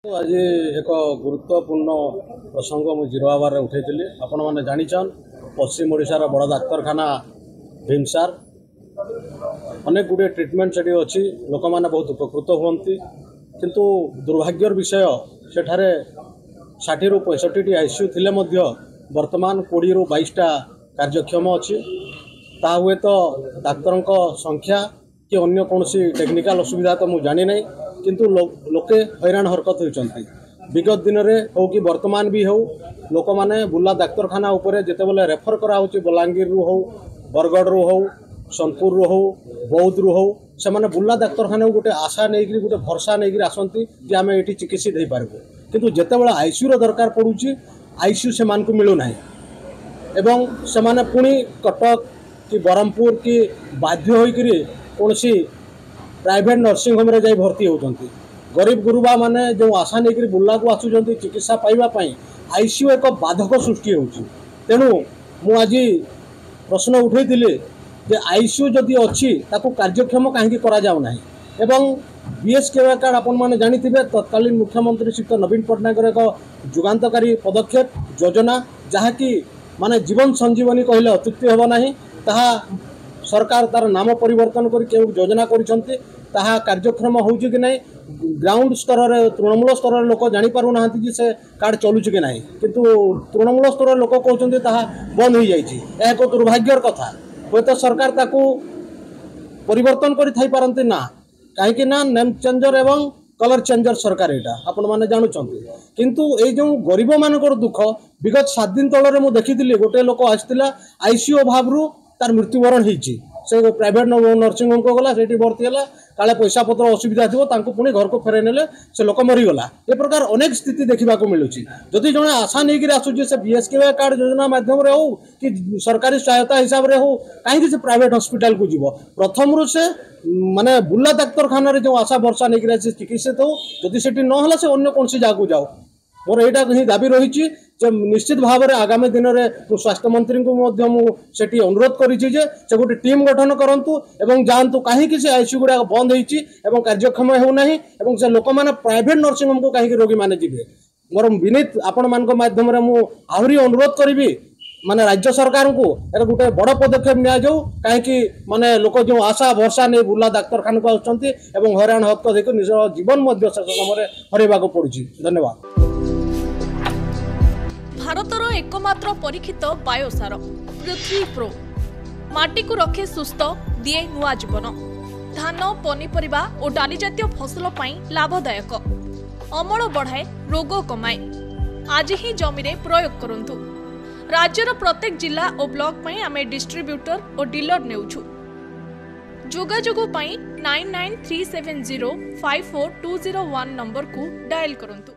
आज एक गुरुत्वपूर्ण प्रसंग मुझे जीरो आवर उठे आपण मैंने जानिछन पश्चिम ओडिशार बड़ डाक्तरखाना भीमसार अनेक गुड़े ट्रिटमेंट से अच्छी लोक मैंने बहुत उपकृत हुंती किंतु दुर्भाग्यर विषय सेठारे 60 ରୁ 65 आईसीयू थिले मध्य वर्तमान 20 ରୁ 22टा कार्यक्षम अच्छी ता हुए तो डाक्तर संख्या कि अन्य कौन टेक्निकल असुविधा तो मुझे जानी नहीं किंतु लोके हैरान हरकत होती विगत दिन में हो कि वर्तमान भी हो लोक मैंने बुला डाक्तरखाना उपरे जिते बेले रेफर करा बलांगीर रु हो बरगढ़ रु हो सोनपुर रु हो बौद्ध रु हो से मैंने बुला डाक्तरखाना गोटे आशा नहीं गोटे भरसा नहीं आसती जे आम ये चिकित्सित हो पार्बू किंतु जिते बड़े आईसीयू दरकार पड़ुची आईसीयू से मानक मिलूना एवं से माने पुणी कटक कि ब्रह्मपुर कि बाध्य होकर कौन प्राइवेट नर्सिंग होम रे जाई भर्ती होती गरीब गुरुबा माने जो आशा नहीं बुला को आसुंच चिकित्सा पाइबापी आईसीयू एक बाधक सृष्टि होती तेणु मु आज प्रश्न उठे जे आईसीयू जदि अच्छी ताकू कार्यक्षम कहीं करा जाउना एवं बीएसके कार्ड आपण मैंने जानी तत्कालीन मुख्यमंत्री श्री नवीन पट्टनायक एक जुगान्तकारी पदक्षेप योजना जहाँकि माने जीवन संजीवनी कहले अत्युक्ति हेब ना ताहा सरकार तार नाम परिवर्तन कर योजना कर कार्यक्रम हो कि नहीं ग्राउंड स्तर में तृणमूल स्तर लोक जापर ना कि से कार्ड चलुच कि नहीं किंतु तृणमूल स्तर लोक कहते बंद हो जाए एक दुर्भाग्यर कथा हे तो सरकार ताकू परिवर्तन कर ना कहीं नेम चेंजर एवं कलर चेंजर सरकार यहाँ आपण मैंने जानुंट किंतु ये जो गरीब मान दुख विगत 7 दिन तल में देखी गोटे लोक आसाला आईसीयू अभाव तार मृत्युवरण होती से प्राइवेट नर्सिंग होम को गला से भर्ती है काले पैसा पत्र असुविधा थी पुणी घर को फेरे ने से लोक मरीगला ए प्रकार अनेक स्थिति देखा मिलूँ जदि जड़े आशा नहीं आसूँ से बीएसके कार्ड योजना मध्यम हो कि सरकारी सहायता हिसाब से हो कहीं से प्राइवेट हॉस्पिटल को जीव प्रथम से माने बुला डाक्तरखाना जो आशा भरसा नहीं चिकित्सित हो जदि से ना से अन्य कौन जगह जाओ मोर यहाँ ही दाबी रही निश्चित भाव में आगामी दिन में स्वास्थ्य मंत्री को सेठी अनुरोध करी से गोटे टीम गठन करूँ एवं जातु कहीं से आईसीयू गुड़ा बंद हो कार्यक्षम होना से लोक मैंने प्राइवेट नर्सिंग होम को कहीं रोगी मैंने जी मोर विनीत आपण मान मध्यम आहरी अनुरोध करी माने राज्य सरकार को एक गोटे बड़ पदक्षेप नि जाऊ कहीं माने लोक जो आशा भरसा नहीं बुला डाक्तरखाना को आसुंच हैरान हरकत होकर निज जीवन समय हरवा पड़ी। धन्यवाद। भारतर एकमात्र परीक्षित बायोसार पृथ्वी प्रो माटी को रखे सुस्थ दिए नुआ जीवन धान पनीपरिबा और डाली जातीय फसल पाई लाभदायक अमल बढ़ाए रोग कमाए आज ही जमीरे प्रयोग करंतु राज्यर प्रत्येक जिला और ब्लॉक पाई आमे डिस्ट्रीब्यूटर और डीलर नेउछु जोगाजोग पाई 9937054201 नंबर को डायल करंतु।